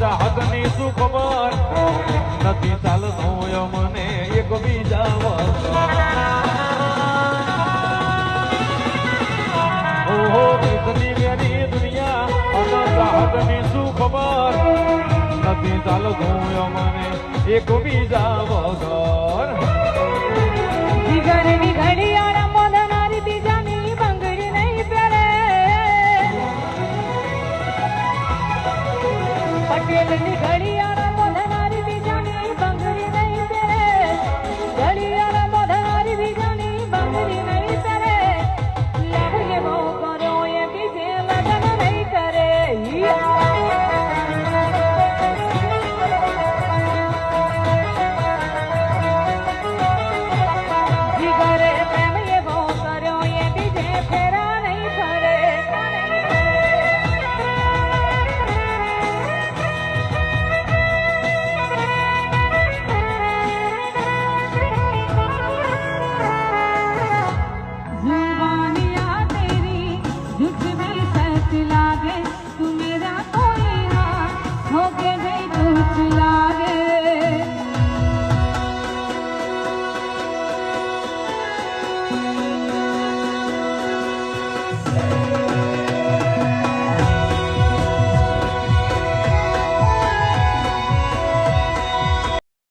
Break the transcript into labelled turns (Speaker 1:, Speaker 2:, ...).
Speaker 1: ચાહતની શું ખબર નથી ચાલતું અમને એક બીજા ઓહો કેટલી વેરી દુનિયા અને ચાહતની શું ખબર નથી ચાલતું અમને એક બીજા વગર